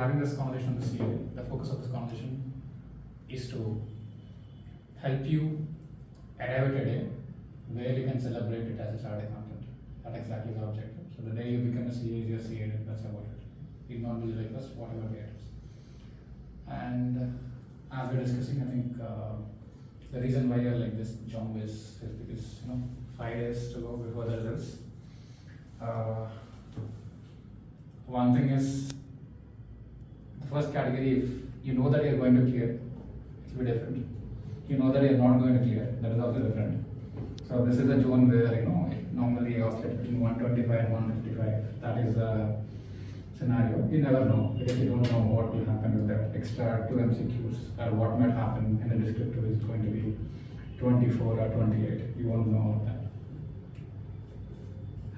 having this conversation on the CA, the focus of this conversation is to help you arrive at a day where you can celebrate it as a chartered accountant. That's exactly the objective. So the day you become a CA is your CA, that's about it. You not be like us, whatever it is. And as we're discussing, I think the reason why you're like this jump is because 5 days to go before the results. One thing is the first category, if you know that you're going to clear, it will be different. You know that you're not going to clear, that is also different. So this is a zone where it normally oscillates between 125 and 155. That is the scenario. You never know because you don't know what will happen with the extra 2 MCQs or what might happen in the descriptive is going to be 24 or 28. You won't know all that.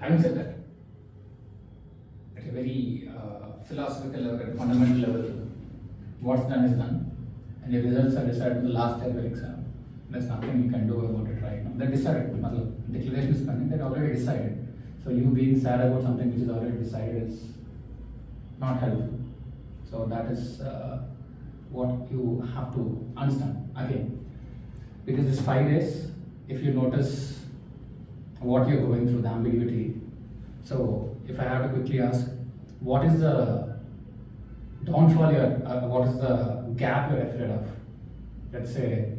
Having said that, at a very philosophical level, at a fundamental level, what's done is done, and the results are decided in the last day of the exam. There's nothing you can do about it right now. They decided. Declaration is pending. They already decided. So you being sad about something which is already decided is not helpful. So that is what you have to understand again. Because this 5 days, if you notice what you're going through, the ambiguity. So if I have to quickly ask, what is the downfall what is the gap you're afraid of? Let's say,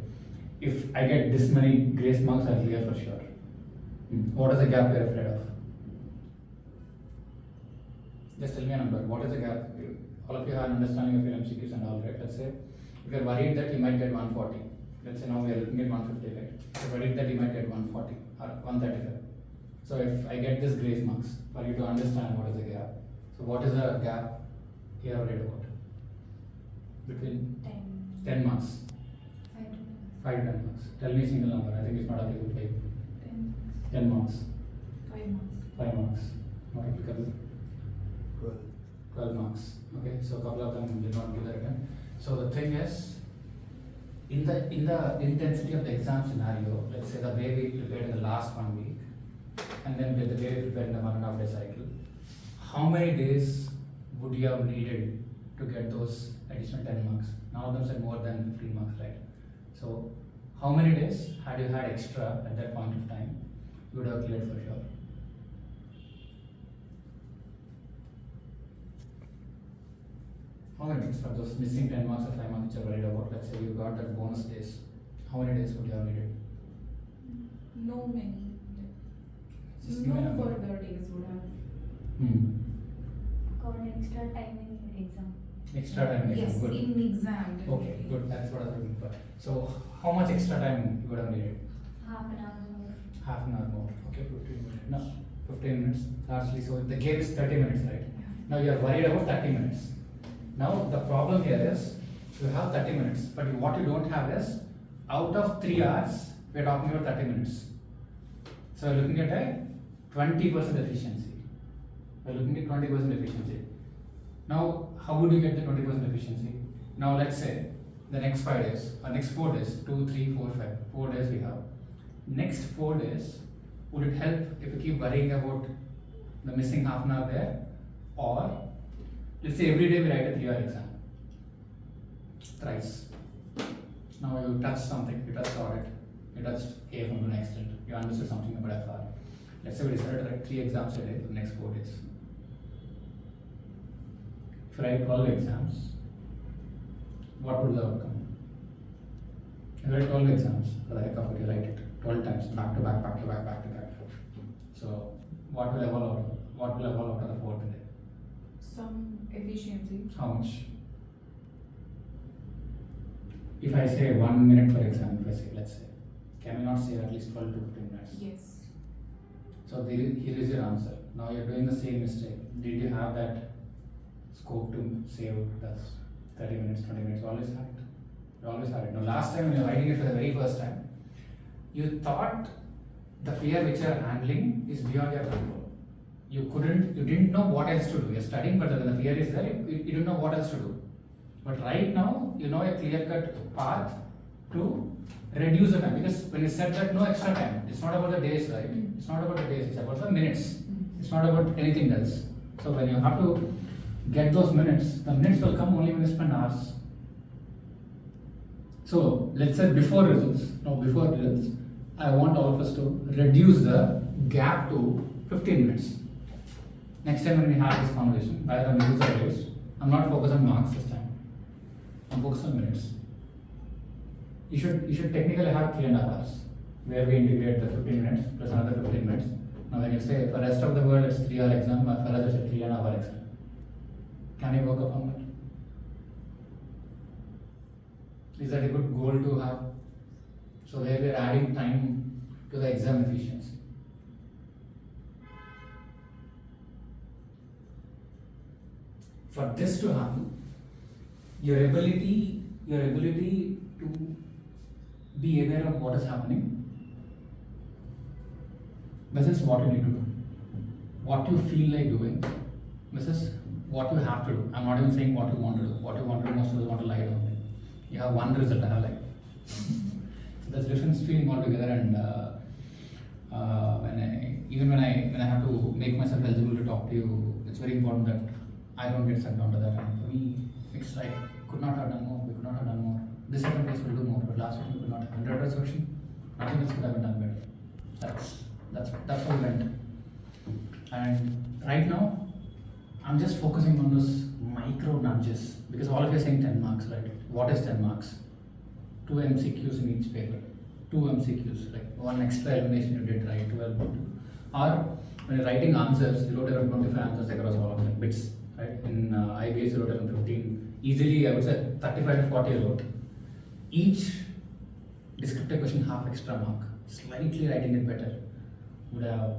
if I get this many grace marks, I'll clear for sure. What is the gap you're afraid of? Just tell me a number. What is the gap? All of you have an understanding of your MCQs and all, right? Let's say, if you're worried that you might get 140. Let's say now we are looking at 150, right? You're worried that you might get 140 or 135. So if I get this grace marks, for you to understand what is the gap. So what is the gap you are worried about? Between 10 marks. 5 to 10 marks. Tell me a single number. I think it's not applicable for you. 10 marks. 5 marks. 5 marks. Not applicable. 12 marks. Okay, so a couple of them did not give that again. So the thing is, in the intensity of the exam scenario, let's say the way we prepared in the last 1 week, and then the way we prepared in the 1.5 day cycle, how many days would you have needed to get those additional 10 marks? None of them said more than 15 marks, right? So how many days had you had extra at that point of time, you would have cleared for sure. How many days for those missing 10 marks or 5 marks which you're worried about? Let's say you got that bonus days. How many days would you have needed? No many. Just give me a No number. further days would have. Got extra time in exam. Extra time in exam. Yes, Good. in exam. Okay, good. That's what I was looking for. So how much extra time you would have needed? Half an hour more. Half an hour more. Okay, 15 minutes. No, 15 minutes largely. So the game is 30 minutes, right? Now you are worried about 30 minutes. Now the problem here is you have 30 minutes, but what you don't have is out of 3 hours, we are talking about 30 minutes. So we're looking at a 20% efficiency. We're looking at 20% efficiency. Now, how would you get the 20% efficiency? Now let's say the next 5 days, or next 4 days, 2, 3, 4, 5, 4 days we have. Next 4 days, would it help if you keep worrying about the missing half an hour there? Or let's say every day we write a 3-hour exam. Thrice. Now you touch something, you touched audit, you touched A from an extent, you understood something about FR. Let's say we decided to write 3 exams a day for the next 4 days. If I write 12 exams, what would be the outcome? If I write 12 exams, for the heck of it, you write it 12 times, back to back, back to back, back to back. So what will evolve out of? What will evolve out of the 4th day? Some efficiency. How much? If I say 1 minute for exam, if I say, let's say, can we not say at least 12 to 15 minutes? Yes. So here is your answer. Now you're doing the same mistake. Did you have that scope to save this 30 minutes, 20 minutes? You always had it. You always had it. Now last time when you're writing it for the very first time, you thought the fear which you're handling is beyond your control. You didn't know what else to do. You're studying, but when the fear is there, you didn't know what else to do. But right now, you know a clear-cut path to reduce the time. Because when you said that no extra time, it's not about the days, right? It's not about the days, it's about the minutes. It's not about anything else. So when you have to get those minutes, the minutes will come to spend hours. So let's say before results, I want all of us to reduce the gap to 15 minutes. Next time when we have this conversation, rather than results or days, I'm not focused on marks this time. I'm focused on minutes. You should technically have 3.5 hours, where we integrate the 15 minutes plus another 15 minutes. Now when you say for the rest of the world it's 3 hour exam, but for us it's a 3.5 hour exam. Can you work upon that? Is that a good goal to have? So where we are adding time to the exam efficiency. For this to happen, your ability to be aware of what is happening versus what you need to do. What you feel like doing versus what you have to do. I'm not even saying what you want to do. What you want to do, most of us want to lie down. You have one result, I have like. So that's different feeling altogether. And when I have to make myself eligible to talk to you, it's very important that I don't get sucked onto that. And for me, it's like could not have done more. We could not have done more. This second place will do more, but last one we could not have. 100 resolution, nothing else could have been done better. That's what we went. And right now, I'm just focusing on those micro nudges because all of you are saying 10 marks, right? What is 10 marks? 2 MCQs in each paper. 2 MCQs, like one extra elimination you did, right? 12. Or when you're writing answers, you wrote around 25 answers across all of them, bits, right? In IBS, you wrote around 15. Easily, I would say 35 to 40 you wrote. Each descriptive question, half extra mark. Slightly writing it better would have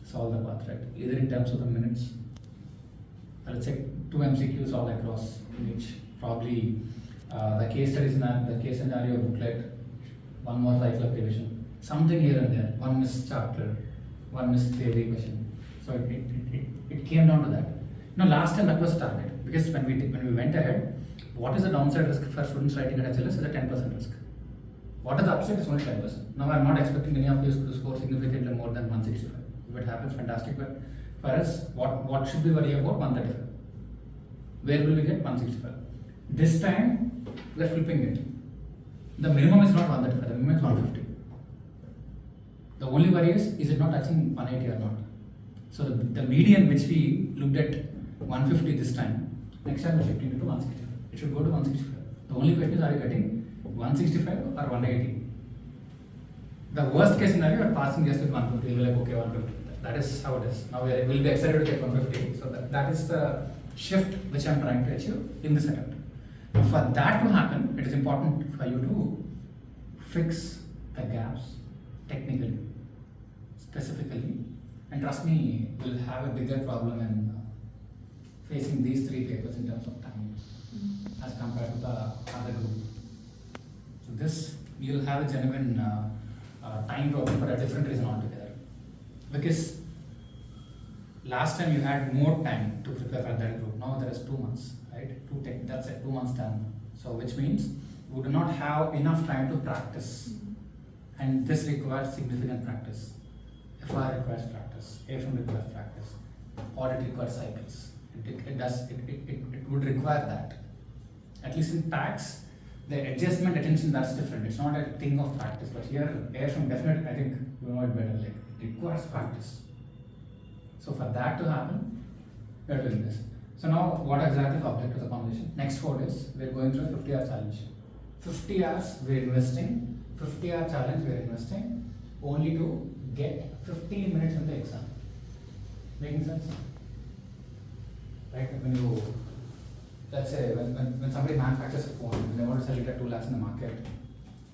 solved the path, right? Either in terms of the minutes, let's say 2 MCQs all across in each. Probably the case studies in the case scenario booklet, one more cycle of revision, something here and there, one missed chapter, one missed theory question. So it came down to that. Last time that was a target because when we went ahead, what is the downside risk for students writing at HLS is a 10% risk. What is the upside is only 10%. Now I'm not expecting any of you to score significantly more than 165. If it happens, fantastic. But for us, what should we worry about? 135. Where will we get 165? This time we are flipping it. The minimum is not 135, the minimum is 150. The only worry is it not touching 180 or not? So the median which we looked at 150 this time, next time we're shifting it to 165. It should go to 165. The only question is, are you getting 165 or 180? The worst case scenario, you are passing just with 150. You'll be like, okay, 150. That is how it is. Now we'll be excited to get 150. So that is the shift which I'm trying to achieve in this attempt. Now for that to happen, it is important for you to fix the gaps technically, specifically, and trust me, you'll have a bigger problem in facing these 3 papers in terms of time as compared to the other group. So this, you'll have a genuine time problem for a different reason altogether. Because last time you had more time to prepare for that group, now there is 2 months, right? That's it, 2 months done. So which means you do not have enough time to practice. And this requires significant practice. FR requires practice, AFM requires practice, audit requires cycles. It would require that. At least in tax, the adjustment attention, that's different. It's not a thing of practice, but here AFM definitely, I think you know it better, like it requires practice. So for that to happen, we are doing this. So now what exactly is the object of the conversation? Next 4 days, we are going through a 50-hour challenge. 50 hours we are investing, 50-hour challenge we are investing only to get 15 minutes in the exam. Making sense? Right? When you, let's say, when somebody manufactures a phone and they want to sell it at 2 lakhs in the market,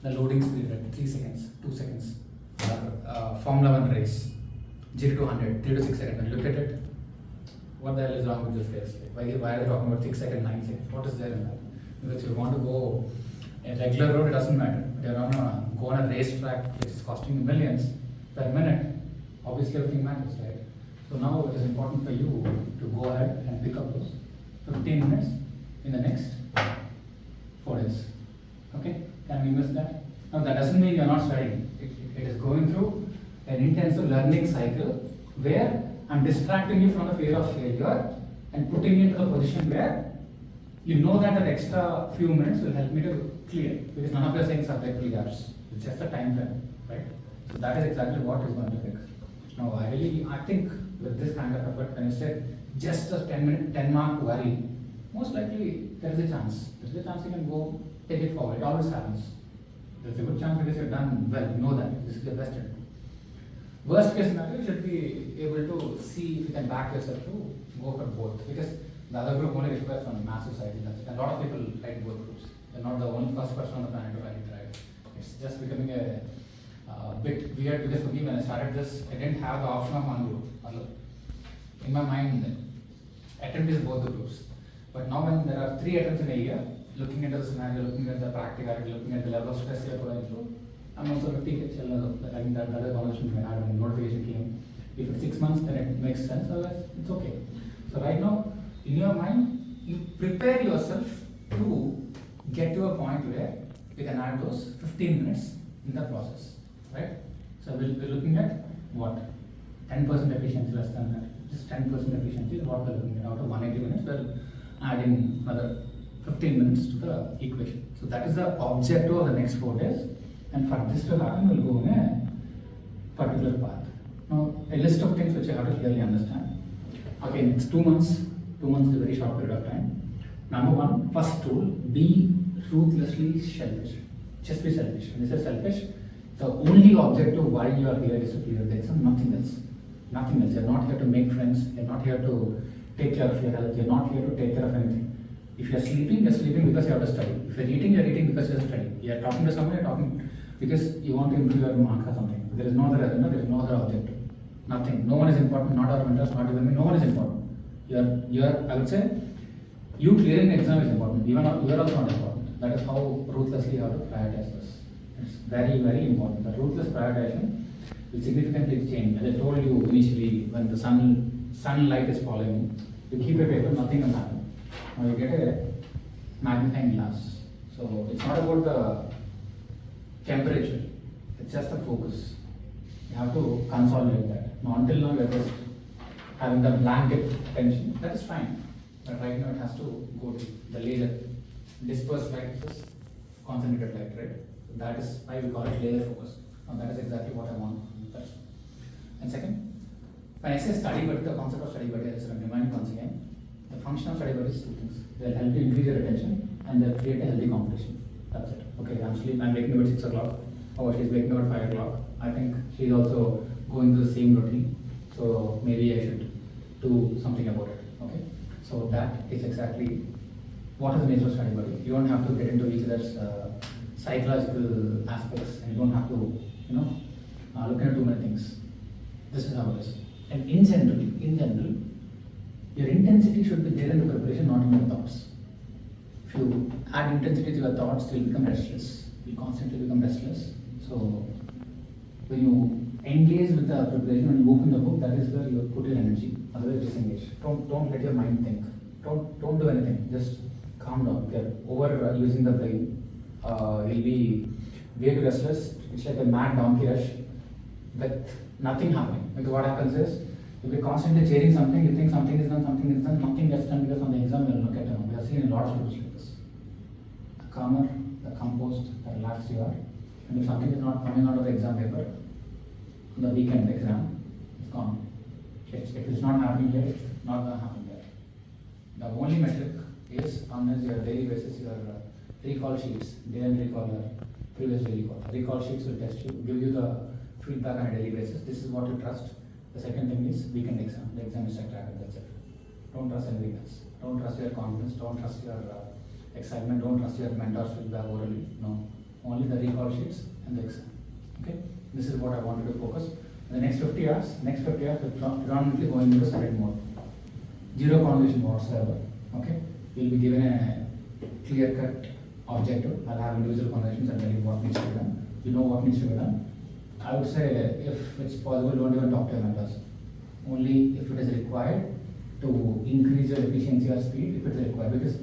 the loading speed at 3 seconds, 2 seconds, Formula 1 race, 0 to 100, 3 to 6 seconds. When you look at it, what the hell is wrong with this race? Like, why are they talking about 6 seconds, 9 seconds? What is there in that? Because if you want to go a regular road, it doesn't matter. But you're go on a racetrack which is costing you millions per minute, obviously everything matters, right? So now it is important for you to go ahead and pick up those 15 minutes in the next 4 days. Okay? Can we miss that? Now that doesn't mean you're not studying. It is going through an intensive learning cycle where I'm distracting you from the fear of failure and putting you into a position where you know that an extra few minutes will help me to clear, because none of you are saying subjective gaps. It's just a time frame, right? So that is exactly what is going to fix. Now, I think with this kind of effort, when you said just a 10 mark worry, most likely there is a chance. There is a chance you can go take it forward. It always happens. There's a good chance because you've done well. You know that this is your best attempt. Worst case scenario, you should be able to see if you can back yourself to go for both, because the other group only requires one massive society. That's it. A lot of people write both groups. You're not the only first person on the planet to write it, right? It's just becoming a bit weird, because for me, when I started this, I didn't have the option of one group. In my mind, attempt is both the groups. But now when there are 3 attempts in a year, looking at the scenario, looking at the practicality, looking at the level of stress you're going through, I'm also 50 children. I think that other conversation we had when notification came. If it's 6 months, then it makes sense. Otherwise, it's okay. So right now, in your mind, you prepare yourself to get to a point where you can add those 15 minutes in the process, right? So we're looking at what? 10% efficiency, less than that. Just 10% efficiency is what we're looking at. Out of 180 minutes, we're adding another 15 minutes to the equation. So that is the objective of the next 4 days. And for this to happen, we'll go in a particular path. Now, a list of things which you have to clearly understand. Okay, next 2 months. 2 months is a very short period of time. Number one, first rule, be ruthlessly selfish. Just be selfish. When you say selfish, the only objective why you are here is to clear the exam, nothing else. Nothing else. You're not here to make friends. You're not here to take care of your health. You're not here to take care of anything. If you're sleeping because you have to study. If you're eating because you have to study. You're talking to someone, you're talking because you want to improve your marks or something. There is no other, there is no other objective. Nothing. No one is important. Not our mentors, not even me. No one is important. I would say, you clearing the exam is important. You are also not important. That is how ruthlessly you have to prioritize this. It's very, very important. The ruthless prioritization will significantly change. As I told you initially, when the sunlight is falling, you keep a paper, nothing will happen. Now you get a magnifying glass. So it's not about the temperature, it's just the focus. You have to consolidate that. Now until now you're just having the blanket attention, that is fine. But right now it has to go to the laser. Dispersed light versus concentrated light, right? So that is why we call it laser focus. Now that is exactly what I want from the person. And second, when I say study buddy, the concept of study buddy, I just remind you once again, the function of study buddy is 2 things. They'll help you increase your attention and they'll create a healthy competition. That's it. Okay, I'm waking up at 6 o'clock. Oh, she's waking up at 5 o'clock. I think she's also going through the same routine. So maybe I should do something about it. Okay. So that is exactly what is the nature of study buddy. You don't have to get into each other's psychological aspects, and you don't have to, look into too many things. This is how it is. And in general, your intensity should be there in the preparation, not in your thoughts. If you add intensity to your thoughts, you'll become restless. You'll constantly become restless. So when you engage with the preparation, when you open the book, that is where you put your energy. Otherwise, disengage. Don't let your mind think. Don't do anything. Just calm down. If you're over using the brain, you'll be way too restless. It's like a mad donkey rush with nothing happening. Because what happens is, you'll be constantly chasing something, you think something is done, nothing gets done, because on the exam you'll look at them. We have seen a lot of students like this. The calmer, the composed, the relaxed you are. And if something is not coming out of the exam paper, on the weekend exam, it's gone. If it's not happening here, it's not going to happen there. The only metric is on your daily basis, your recall sheets, day and recall, previous day recall. Recall sheets will test you, give you the feedback on a daily basis. This is what you trust. The second thing is weekend exam. The exam is tracker, that's it. Don't trust anything else. Don't trust your confidence, don't trust your excitement, don't trust your mentor's feedback orally. No. Only the recall sheets and the exam. Okay? This is what I wanted to focus. In the next 50 hours, we're predominantly going into study mode. Zero conversation whatsoever. Okay? You'll be given a clear-cut objective. I'll have individual conversations and tell you what needs to be done. You know what needs to be done. I would say, if it's possible, don't even talk to your mentors. Only if it is required to increase your efficiency or speed, if it is required. Because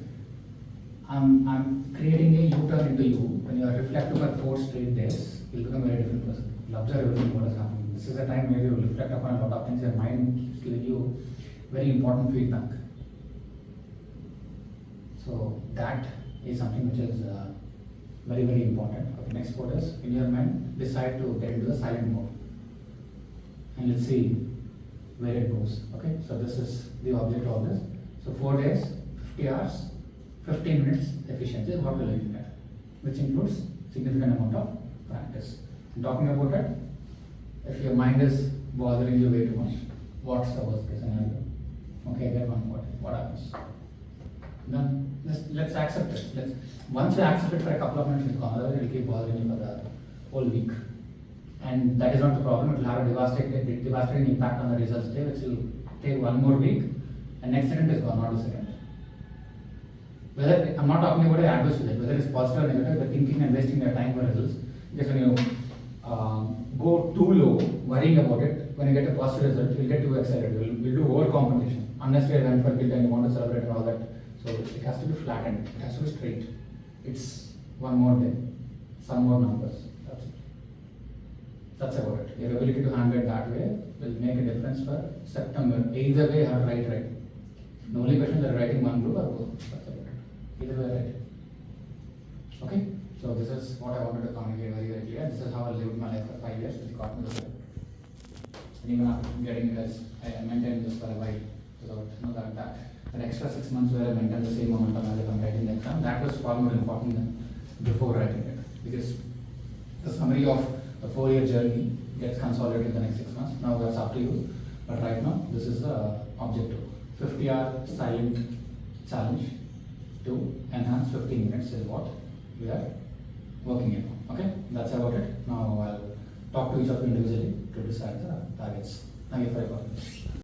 I'm creating a U-turn into you. When you are reflective for 4 straight days, you'll become a very different person. You'll observe everything what is happening. This is a time where you will reflect upon a lot of things. Your mind keeps giving you very important feedback. So that is something which is very, very important. Okay, next quote is, in your mind, decide to get into the silent mode. And let's see where it goes. Okay, so this is the object of this. So 4 days, 50 hours, 15 minutes efficiency is what we're looking at, which includes significant amount of practice. I'm talking about it. If your mind is bothering you way too much, what's the worst case scenario? Okay, get 140. What happens? Then let's accept it. Once you accept it for a couple of minutes, it's gone. Otherwise, it will keep bothering you for the whole week. And that is not the problem. It will have a devastating impact on the results day, which will take 1 more week, and next second is gone, not the second. Whether I'm not talking about an adverse result, whether it's positive or negative, the thinking and wasting your time for results. Because when you go too low, worrying about it, when you get a positive result, you'll get too excited. You'll do over competition. Unless you went for guilt and you want to celebrate and all that. So it has to be flattened. It has to be straight. It's 1 more day, some more numbers. That's it. That's about it. Your ability to handle it that way will make a difference for September. Either way, you have to write right. The only question is writing one group or both. That's about it. Either way, right. Okay? So this is what I wanted to communicate very, very clear. This is how I lived my life for 5 years, which got me this way. And even after getting this, I maintained this for a while without that extra 6 months where I maintained the same momentum as if I'm writing the exam. That was far more important than before writing it, because the summary of the 4-year journey gets consolidated in the next 6 months. Now that's up to you. But right now, this is the objective. 50-hour silent challenge to enhance 15 minutes is what we are working in. Okay, that's about it. Now I'll talk to each of you individually to decide the targets. Thank you for your comments.